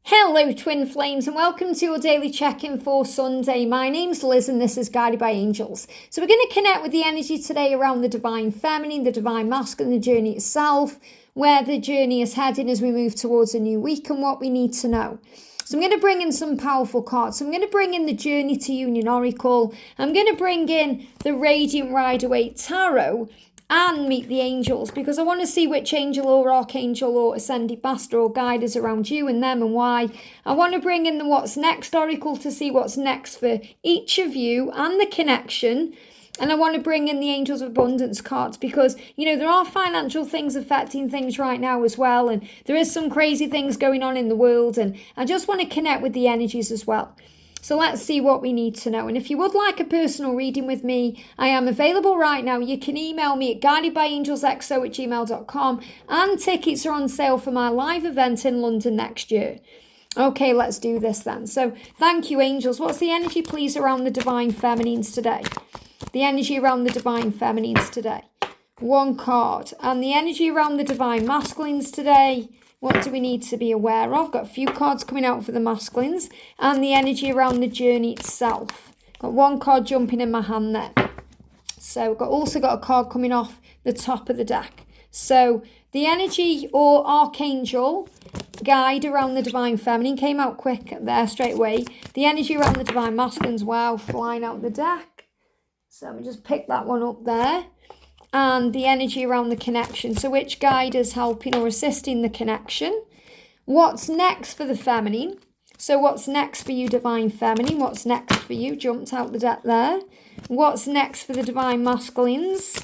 Hello Twin Flames and welcome to your daily check-in for Sunday. My name's Liz and this is Guided by Angels. So we're going to connect with the energy today around the divine feminine, the divine masculine, the journey itself, where the journey is heading as we move towards a new week and what we need to know. So I'm going to bring in some powerful cards. So I'm going to bring in the Journey to Union Oracle. I'm going to bring in the Radiant Rider-Waite Tarot and meet the angels, because I want to see which angel or archangel or ascended master or guide is around you and them and why. I want to bring in the What's Next Oracle to see what's next for each of you and the connection. And I want to bring in the Angels of Abundance cards because, there are financial things affecting things right now as well. And there is some crazy things going on in the world. And I just want to connect with the energies as well. So let's see what we need to know. And if you would like a personal reading with me, I am available right now. You can email me at guidedbyangelsxo@gmail.com, and tickets are on sale for my live event in London next year. Okay, let's do this then. So thank you, angels. What's the energy, please, around the divine feminines today? The energy around the divine feminines today. One card. And the energy around the divine masculines today. What do we need to be aware of? Got a few cards coming out for the masculines and the energy around the journey itself. Got one card jumping in my hand there. So also got a card coming off the top of the deck. So the energy or archangel guide around the divine feminine came out quick there straight away. The energy around the divine masculines, wow, flying out the deck. So let me just pick that one up there. And the energy around the connection. So which guide is helping or assisting the connection? What's next for the feminine? So what's next for you, divine feminine? What's next for you? Jumped out the deck there. What's next for the divine masculines?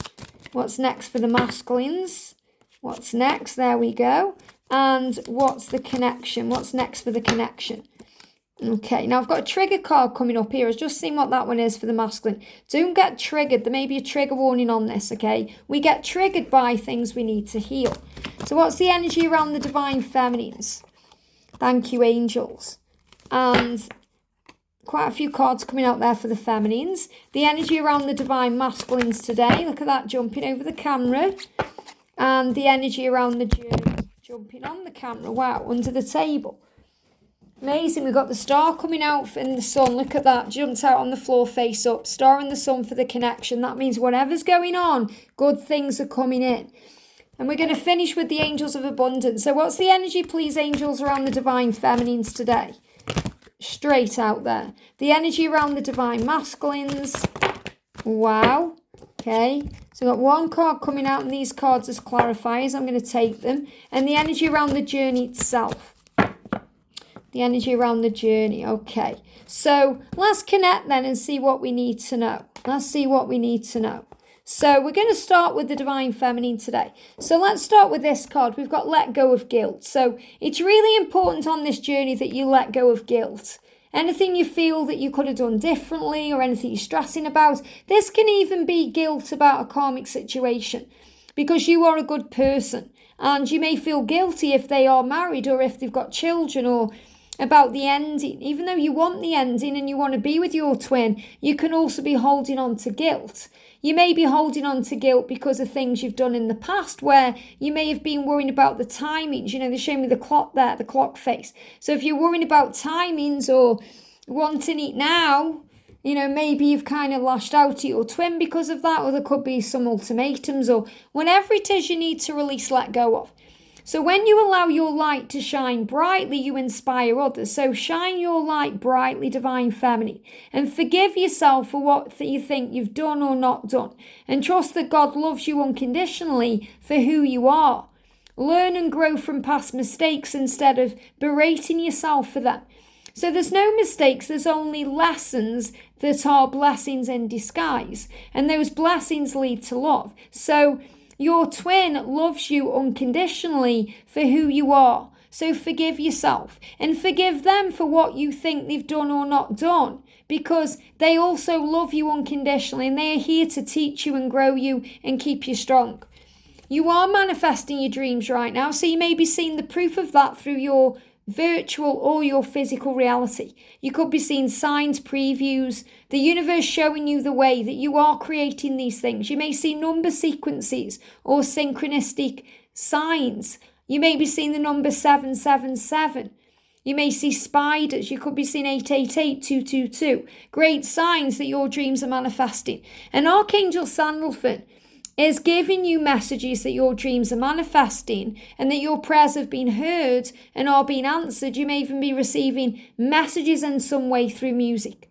What's next for the masculines? What's next? There we go. And what's the connection? What's next for the connection? Okay, now I've got a trigger card coming up here. I've just seen what that one is for the masculine. Don't get triggered. There may be a trigger warning on this, okay? We get triggered by things we need to heal. So what's the energy around the divine feminines? Thank you, angels. And quite a few cards coming out there for the feminines. The energy around the divine masculines today. Look at that jumping over the camera. And the energy around the journey jumping on the camera. Wow, under the table. Amazing. We've got the star coming out in the sun. Look at that. Jumped out on the floor face up. Star in the sun for the connection. That means whatever's going on, good things are coming in. And we're going to finish with the Angels of Abundance. So what's the energy, please, angels, around the divine feminines today? Straight out there. The energy around the divine masculines. Wow. Okay. So I've got one card coming out and these cards as clarifiers. I'm going to take them. And the energy around the journey itself. The energy around the journey. Okay, so let's connect then and see what we need to know. Let's see what we need to know. So we're going to start with the divine feminine today. So let's start with this card. We've got let go of guilt. So it's really important on this journey that you let go of guilt. Anything you feel that you could have done differently or anything you're stressing about. This can even be guilt about a karmic situation because you are a good person and you may feel guilty if they are married or if they've got children or about the ending. Even though you want the ending and you want to be with your twin, you can also be holding on to guilt. You may be holding on to guilt because of things you've done in the past where you may have been worrying about the timings. They show me the clock there, the clock face. So if you're worrying about timings or wanting it now, maybe you've kind of lashed out at your twin because of that, or there could be some ultimatums or whatever it is you need to release, let go of. So when you allow your light to shine brightly, you inspire others. So shine your light brightly, divine feminine, and forgive yourself for what you think you've done or not done. And trust that God loves you unconditionally for who you are. Learn and grow from past mistakes instead of berating yourself for them. So there's no mistakes, there's only lessons that are blessings in disguise. And those blessings lead to love. So your twin loves you unconditionally for who you are. So forgive yourself and forgive them for what you think they've done or not done, because they also love you unconditionally and they are here to teach you and grow you and keep you strong. You are manifesting your dreams right now, so you may be seeing the proof of that through your virtual or your physical reality. You could be seeing signs, previews, the universe showing you the way that you are creating these things. You may see number sequences or synchronistic signs. You may be seeing the number 777. You may see spiders. You could be seeing 888, 222. Great signs that your dreams are manifesting. And Archangel Sandalphon is giving you messages that your dreams are manifesting and that your prayers have been heard and are being answered. You may even be receiving messages in some way through music.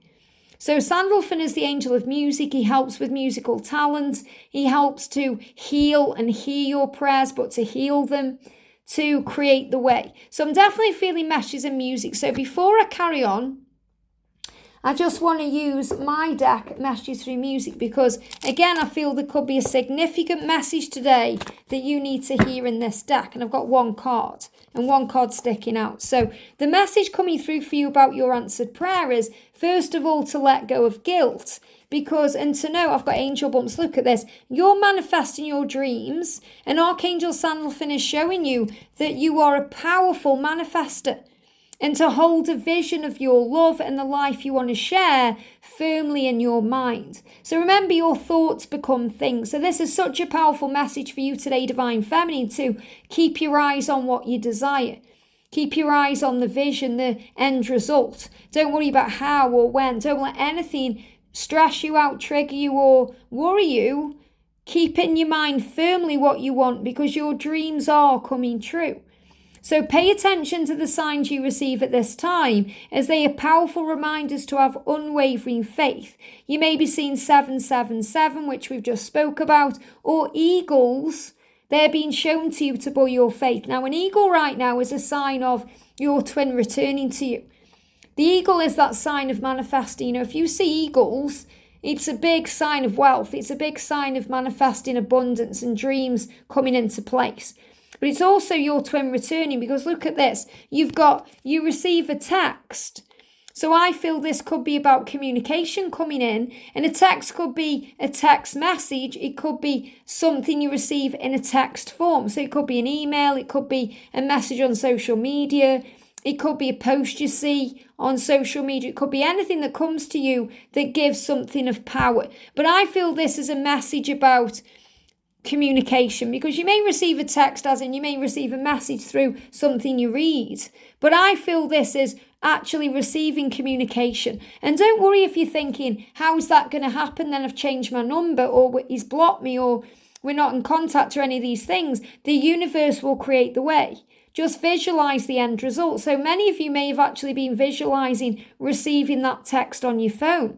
So Sandalphon is the angel of music. He helps with musical talent. He helps to heal and hear your prayers, but to heal them, to create the way. So I'm definitely feeling messages in music. So before I carry on, I just want to use my deck, Messages Through Music, because again, I feel there could be a significant message today that you need to hear in this deck. And I've got one card and one card sticking out. So the message coming through for you about your answered prayer is, first of all, to let go of guilt. Because, and to know, I've got angel bumps, look at this. You're manifesting your dreams, and Archangel Sandalphon is showing you that you are a powerful manifester. And to hold a vision of your love and the life you want to share firmly in your mind. So remember, your thoughts become things. So this is such a powerful message for you today, Divine Feminine, to keep your eyes on what you desire. Keep your eyes on the vision, the end result. Don't worry about how or when. Don't let anything stress you out, trigger you, or worry you. Keep in your mind firmly what you want, because your dreams are coming true. So pay attention to the signs you receive at this time, as they are powerful reminders to have unwavering faith. You may be seeing 777, which we've just spoke about, or eagles. They're being shown to you to buoy your faith. Now, an eagle right now is a sign of your twin returning to you. The eagle is that sign of manifesting. You know, if you see eagles, it's a big sign of wealth. It's a big sign of manifesting abundance and dreams coming into place. But it's also your twin returning, because look at this. You receive a text. So I feel this could be about communication coming in, and a text could be a text message. It could be something you receive in a text form. So it could be an email. It could be a message on social media. It could be a post you see on social media. It could be anything that comes to you that gives something of power. But I feel this is a message about communication, because you may receive a text, as in you may receive a message through something you read, but I feel this is actually receiving communication. And don't worry if you're thinking, how's that going to happen? Then I've changed my number, or he's blocked me, or we're not in contact, or any of these things. The universe will create the way. Just visualize the end result. So many of you may have actually been visualizing receiving that text on your phone.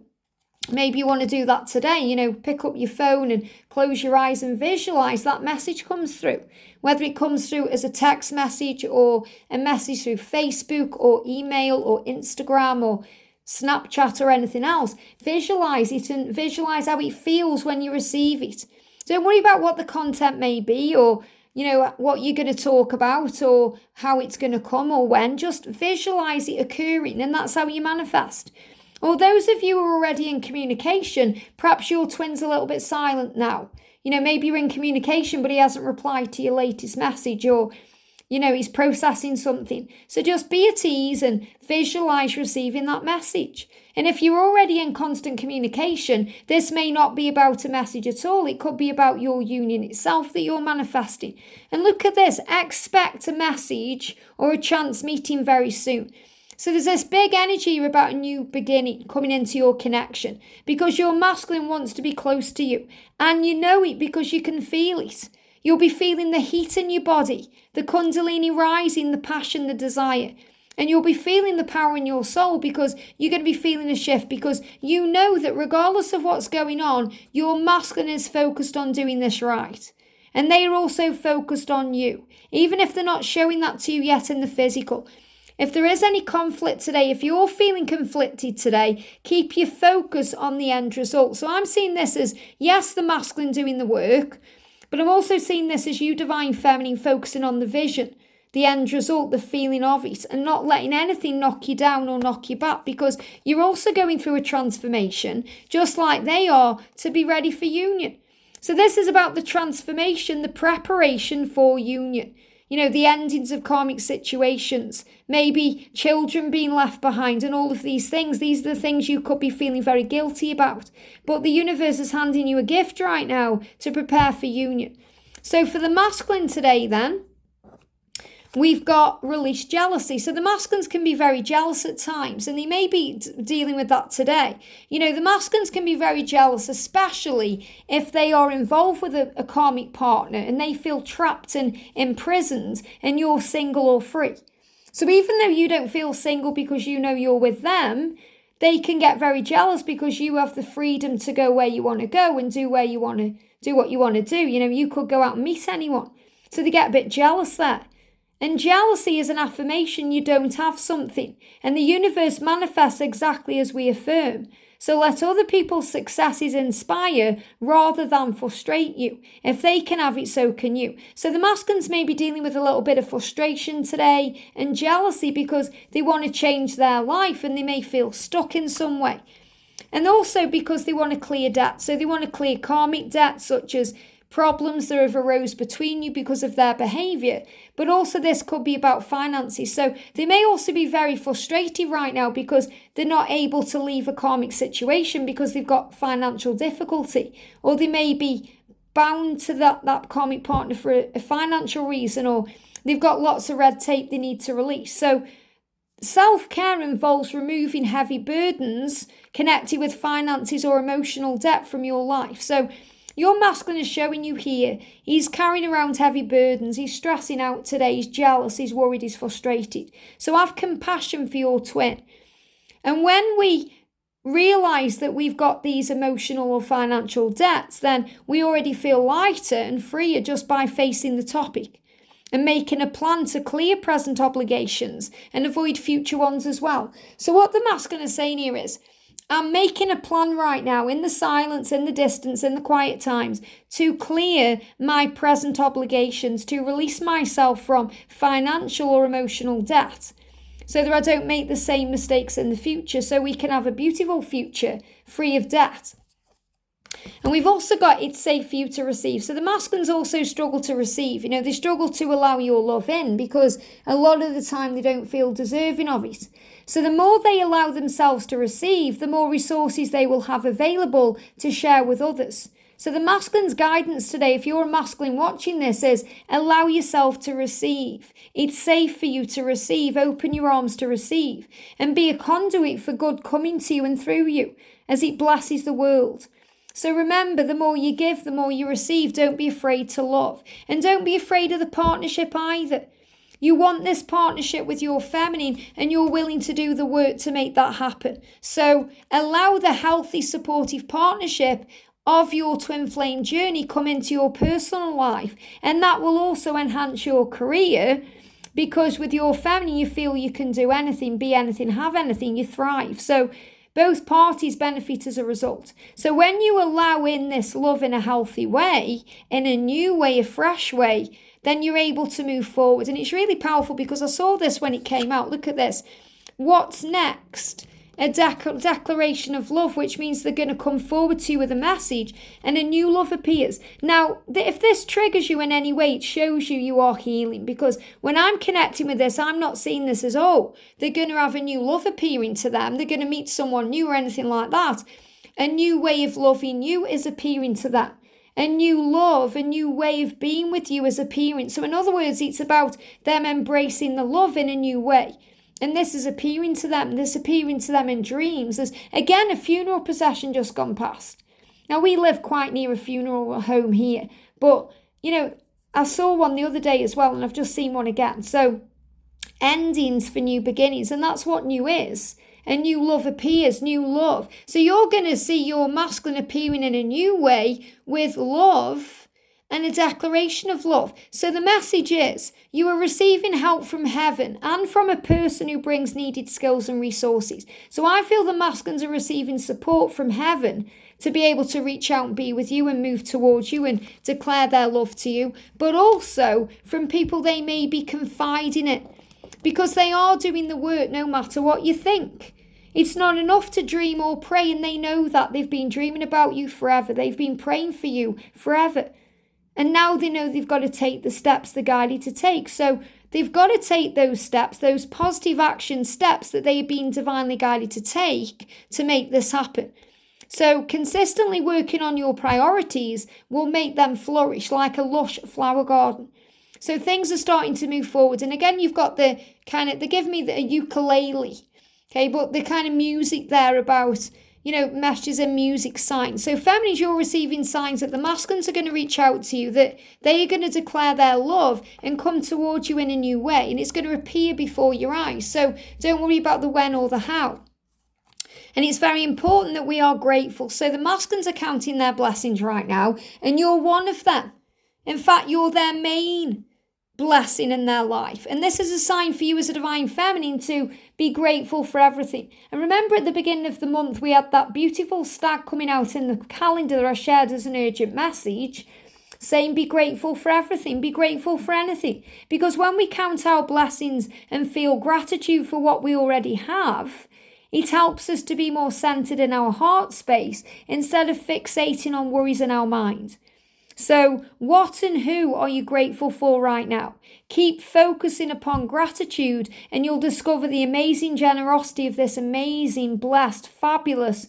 Maybe you want to do that today, you know, pick up your phone and close your eyes and visualize that message comes through. Whether it comes through as a text message or a message through Facebook or email or Instagram or Snapchat or anything else, visualize it and visualize how it feels when you receive it. Don't worry about what the content may be, or you know, what you're going to talk about, or how it's going to come, or when. Just visualize it occurring, and that's how you manifest. Or those of you who are already in communication, perhaps your twin's a little bit silent now. You know, maybe you're in communication, but he hasn't replied to your latest message, or, you know, he's processing something. So just be at ease and visualize receiving that message. And if you're already in constant communication, this may not be about a message at all. It could be about your union itself that you're manifesting. And look at this, expect a message or a chance meeting very soon. So there's this big energy about a new beginning coming into your connection, because your masculine wants to be close to you, and you know it because you can feel it. You'll be feeling the heat in your body, the kundalini rising, the passion, the desire, and you'll be feeling the power in your soul, because you're going to be feeling a shift, because you know that regardless of what's going on, your masculine is focused on doing this right. And they are also focused on you, even if they're not showing that to you yet in the physical. If there is any conflict today, if you're feeling conflicted today, keep your focus on the end result. So I'm seeing this as, yes, the masculine doing the work, but I'm also seeing this as you, Divine Feminine, focusing on the vision, the end result, the feeling of it, and not letting anything knock you down or knock you back, because you're also going through a transformation, just like they are, to be ready for union. So this is about the transformation, the preparation for union. You know, the endings of karmic situations, maybe children being left behind, and all of these things. These are the things you could be feeling very guilty about. But the universe is handing you a gift right now to prepare for union. So for the masculine today then, we've got released jealousy. So the masculines can be very jealous at times, and they may be dealing with that today. You know, the masculines can be very jealous, especially if they are involved with a karmic partner and they feel trapped and imprisoned and you're single or free. So even though you don't feel single because you know you're with them, they can get very jealous because you have the freedom to go where you want to go and do what you want to do. You know, you could go out and meet anyone. So they get a bit jealous there. And jealousy is an affirmation you don't have something. And the universe manifests exactly as we affirm. So let other people's successes inspire rather than frustrate you. If they can have it, so can you. So the masculines may be dealing with a little bit of frustration today and jealousy because they want to change their life and they may feel stuck in some way. And also because they want to clear debt. So they want to clear karmic debt, such as problems that have arose between you because of their behavior. But also this could be about finances. So they may also be very frustrated right now because they're not able to leave a karmic situation because they've got financial difficulty. Or they may be bound to that karmic partner for a financial reason, or they've got lots of red tape they need to release. So self-care involves removing heavy burdens connected with finances or emotional debt from your life. So your masculine is showing you here, he's carrying around heavy burdens, he's stressing out today, he's jealous, he's worried, he's frustrated. So have compassion for your twin. And when we realise that we've got these emotional or financial debts, then we already feel lighter and freer just by facing the topic and making a plan to clear present obligations and avoid future ones as well. So what the masculine is saying here is, I'm making a plan right now in the silence, in the distance, in the quiet times to clear my present obligations, to release myself from financial or emotional debt so that I don't make the same mistakes in the future, so we can have a beautiful future free of debt. And we've also got it's safe for you to receive. So the masculines also struggle to receive. You know, they struggle to allow your love in because a lot of the time they don't feel deserving of it. So the more they allow themselves to receive, the more resources they will have available to share with others. So the masculine's guidance today, if you're a masculine watching this, is allow yourself to receive. It's safe for you to receive. Open your arms to receive and be a conduit for good coming to you and through you as it blesses the world. So remember, the more you give, the more you receive. Don't be afraid to love. And don't be afraid of the partnership either. You want this partnership with your feminine and you're willing to do the work to make that happen. So allow the healthy, supportive partnership of your twin flame journey come into your personal life. And that will also enhance your career because with your feminine, you feel you can do anything, be anything, have anything, you thrive. So both parties benefit as a result. So when you allow in this love in a healthy way, in a new way, a fresh way, then you're able to move forward. And it's really powerful because I saw this when it came out. Look at this. What's next? A declaration of love, which means they're going to come forward to you with a message and a new love appears. Now, if this triggers you in any way, it shows you are healing, because when I'm connecting with this, I'm not seeing this as, oh, they're going to have a new love appearing to them. They're going to meet someone new or anything like that. A new way of loving you is appearing to them. A new love, a new way of being with you is appearing. So in other words, it's about them embracing the love in a new way. And this is appearing to them. This appearing to them in dreams. There's, again, a funeral procession just gone past. Now, we live quite near a funeral home here. But, you know, I saw one the other day as well, and I've just seen one again. So, endings for new beginnings. And that's what new is. A new love appears, new love. So you're going to see your masculine appearing in a new way with love and a declaration of love. So the message is, you are receiving help from heaven and from a person who brings needed skills and resources. So I feel the masculines are receiving support from heaven to be able to reach out and be with you and move towards you and declare their love to you, but also from people they may be confiding in, because they are doing the work no matter what you think. It's not enough to dream or pray, and they know that. They've been dreaming about you forever. They've been praying for you forever. And now they know they've got to take the steps they're guided to take. So they've got to take those steps, those positive action steps that they've been divinely guided to take to make this happen. So consistently working on your priorities will make them flourish like a lush flower garden. So things are starting to move forward. And again, you've got the kind of, they give me a ukulele, okay, but the kind of music there about, messages and music signs. So feminines, you're receiving signs that the masculines are going to reach out to you, that they are going to declare their love and come towards you in a new way. And it's going to appear before your eyes. So don't worry about the when or the how. And it's very important that we are grateful. So the masculines are counting their blessings right now, and you're one of them. In fact, you're their main blessing in their life. And this is a sign for you as a divine feminine to be grateful for everything. And remember, at the beginning of the month, we had that beautiful stag coming out in the calendar that I shared as an urgent message, saying be grateful for everything, be grateful for anything. Because when we count our blessings and feel gratitude for what we already have, it helps us to be more centered in our heart space instead of fixating on worries in our mind. So what and who are you grateful for right now? Keep focusing upon gratitude, and you'll discover the amazing generosity of this amazing, blessed, fabulous,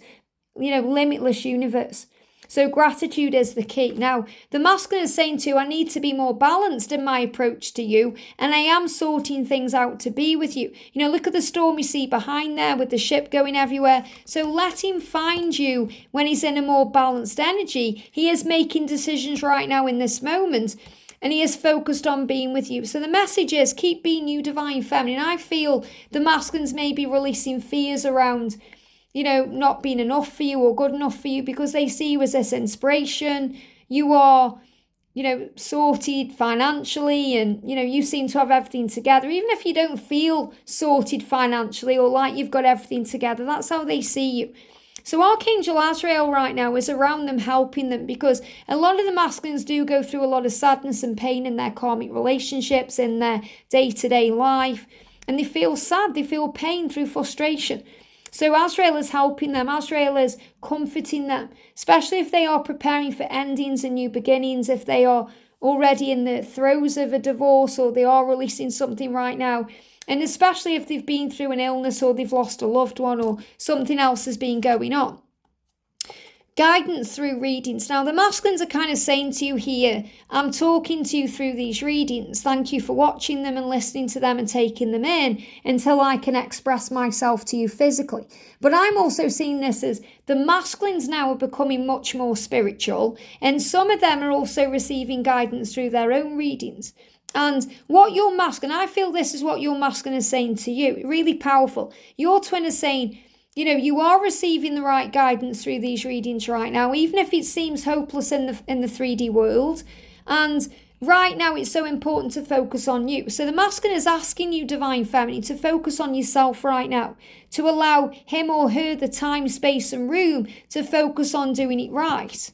limitless universe. So gratitude is the key. Now, the masculine is saying to you, I need to be more balanced in my approach to you, and I am sorting things out to be with you. Look at the stormy sea behind there with the ship going everywhere. So let him find you when he's in a more balanced energy. He is making decisions right now in this moment, and he is focused on being with you. So the message is, keep being you, divine feminine. I feel the masculines may be releasing fears around not being enough for you or good enough for you, because they see you as this inspiration. You are, sorted financially, and, you seem to have everything together. Even if you don't feel sorted financially or like you've got everything together, that's how they see you. So Archangel Azrael right now is around them, helping them, because a lot of the masculines do go through a lot of sadness and pain in their karmic relationships, in their day-to-day life, and they feel sad, they feel pain through frustration. So Azrael is helping them. Azrael is comforting them, especially if they are preparing for endings and new beginnings, if they are already in the throes of a divorce or they are releasing something right now, and especially if they've been through an illness or they've lost a loved one or something else has been going on. Guidance through readings. Now, the masculines are kind of saying to you here, I'm talking to you through these readings. Thank you for watching them and listening to them and taking them in until I can express myself to you physically. But I'm also seeing this as the masculines now are becoming much more spiritual, and some of them are also receiving guidance through their own readings. And what your masculine, I feel this is what your masculine is saying to you, really powerful. Your twin is saying, you are receiving the right guidance through these readings right now, even if it seems hopeless in the 3D world. And right now, it's so important to focus on you. So the masculine is asking you, divine feminine, to focus on yourself right now, to allow him or her the time, space, and room to focus on doing it right.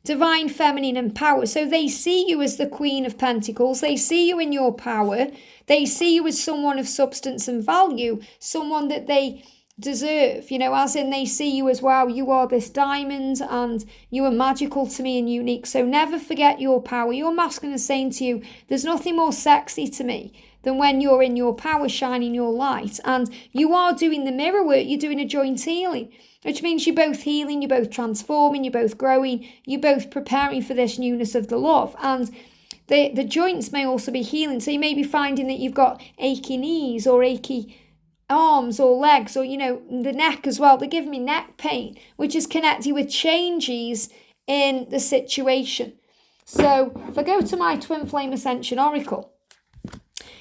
Divine feminine and power. So they see you as the Queen of Pentacles. They see you in your power. They see you as someone of substance and value, someone that they deserve, as in they see you as, wow, you are this diamond and you are magical to me and unique. So never forget your power. Your masculine is saying to you, there's nothing more sexy to me than when you're in your power, shining your light. And you are doing the mirror work, you're doing a joint healing, which means you're both healing, you're both transforming, you're both growing, you're both preparing for this newness of the love. And the joints may also be healing. So you may be finding that you've got achy knees or achy arms or legs, or the neck as well. They're giving me neck pain, which is connected with changes in the situation. So if I go to my Twin Flame Ascension Oracle,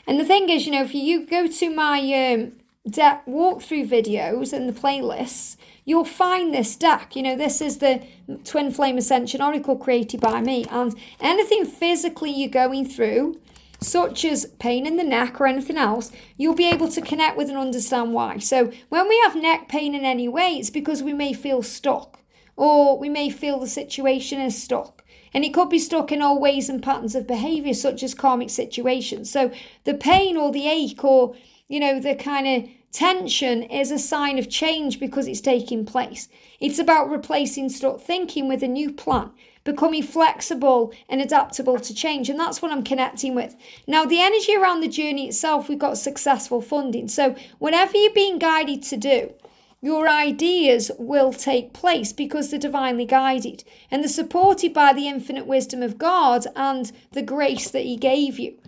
and the thing is, if you go to my deck walkthrough videos and the playlists, you'll find this deck. This is the Twin Flame Ascension Oracle created by me, and anything physically you're going through, such as pain in the neck or anything else, you'll be able to connect with and understand why. So when we have neck pain in any way, it's because we may feel stuck, or we may feel the situation is stuck. And it could be stuck in old ways and patterns of behavior, such as karmic situations. So the pain or the ache or, the kind of tension is a sign of change because it's taking place. It's about replacing stuck thinking with a new plan, becoming flexible and adaptable to change. And that's what I'm connecting with. Now, the energy around the journey itself, we've got successful funding. So whatever you're being guided to do, your ideas will take place because they're divinely guided and they're supported by the infinite wisdom of God and the grace that he gave you.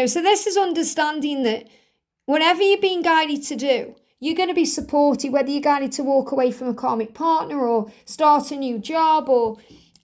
So this is understanding that whatever you're being guided to do, you're going to be supported, whether you're guided to walk away from a karmic partner or start a new job or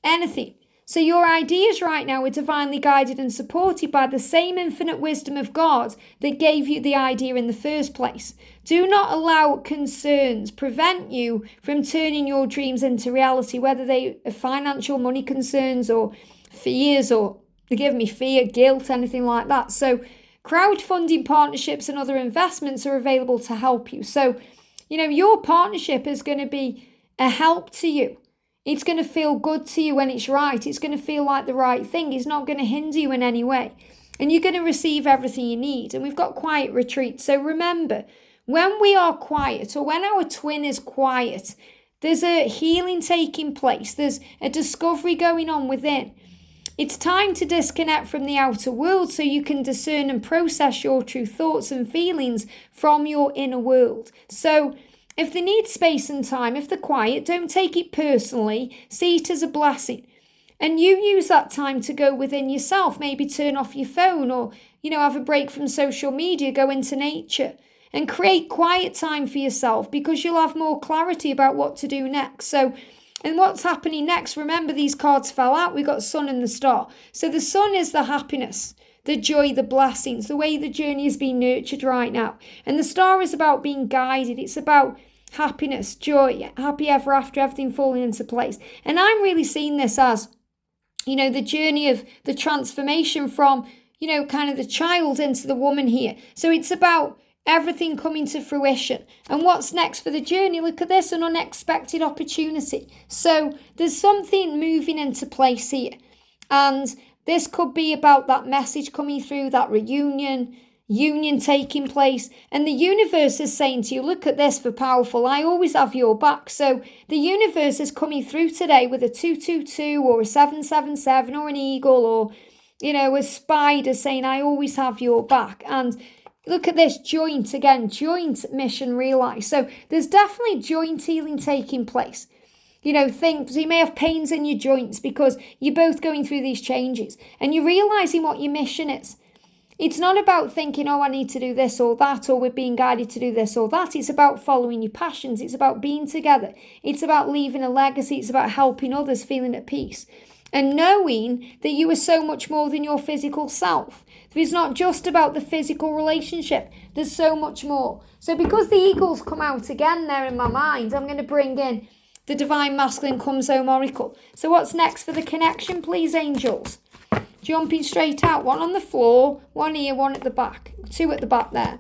anything. So your ideas right now are divinely guided and supported by the same infinite wisdom of God that gave you the idea in the first place. Do not allow concerns prevent you from turning your dreams into reality, whether they are financial, money concerns or fears or, forgive me, fear, guilt, anything like that. So crowdfunding partnerships and other investments are available to help you. So, your partnership is going to be a help to you. It's going to feel good to you when it's right. It's going to feel like the right thing. It's not going to hinder you in any way. And you're going to receive everything you need. And we've got quiet retreats. So remember, when we are quiet or when our twin is quiet, there's a healing taking place. There's a discovery going on within. It's time to disconnect from the outer world so you can discern and process your true thoughts and feelings from your inner world. So if they need space and time, if they're quiet, don't take it personally. See it as a blessing. And you use that time to go within yourself. Maybe turn off your phone or, have a break from social media, go into nature and create quiet time for yourself because you'll have more clarity about what to do next. And what's happening next? Remember, these cards fell out. We got sun and the star. So the sun is the happiness, the joy, the blessings, the way the journey is being nurtured right now. And the star is about being guided. It's about happiness, joy, happy ever after, everything falling into place. And I'm really seeing this as, the journey of the transformation from, kind of the child into the woman here. So it's about everything coming to fruition. And what's next for the journey? Look at this, an unexpected opportunity. So there's something moving into place here. And this could be about that message coming through, that union taking place. And the universe is saying to you, look at this for powerful, I always have your back. So the universe is coming through today with a 222 or a 777 or an eagle or, a spider saying, I always have your back. And look at this, joint mission realized. So there's definitely joint healing taking place. So you may have pains in your joints because you're both going through these changes and you're realizing what your mission is. It's not about thinking, I need to do this or that, or we're being guided to do this or that. It's about following your passions. It's about being together. It's about leaving a legacy. It's about helping others, feeling at peace. And knowing that you are so much more than your physical self. It's not just about the physical relationship. There's so much more. So because the eagles come out again there in my mind, I'm going to bring in the Divine Masculine Comes Home Oracle. So what's next for the connection, please, angels? Jumping straight out. One on the floor, one here, one at the back. Two at the back there.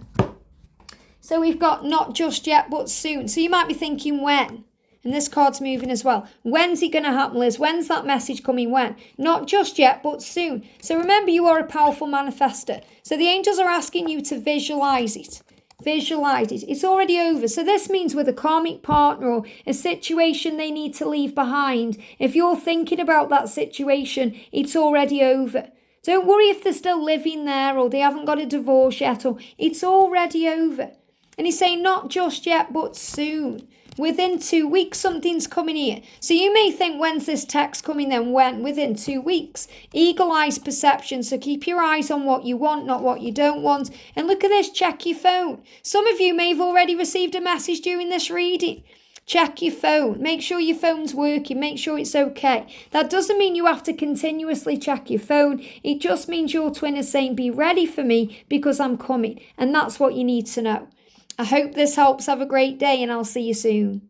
So we've got not just yet, but soon. So you might be thinking when. And this card's moving as well. When's it going to happen, Liz? When's that message coming? When? Not just yet, but soon. So remember, you are a powerful manifester. So the angels are asking you to visualize it. Visualize it. It's already over. So this means with a karmic partner or a situation they need to leave behind, if you're thinking about that situation, it's already over. Don't worry if they're still living there or they haven't got a divorce yet, or it's already over. And he's saying not just yet, but soon. Within 2 weeks, something's coming here. So you may think, when's this text coming then? When? Within 2 weeks. Eagle-eyed perception. So keep your eyes on what you want, not what you don't want. And look at this, check your phone. Some of you may have already received a message during this reading. Check your phone. Make sure your phone's working. Make sure it's okay. That doesn't mean you have to continuously check your phone. It just means your twin is saying, be ready for me because I'm coming. And that's what you need to know. I hope this helps. Have a great day and I'll see you soon.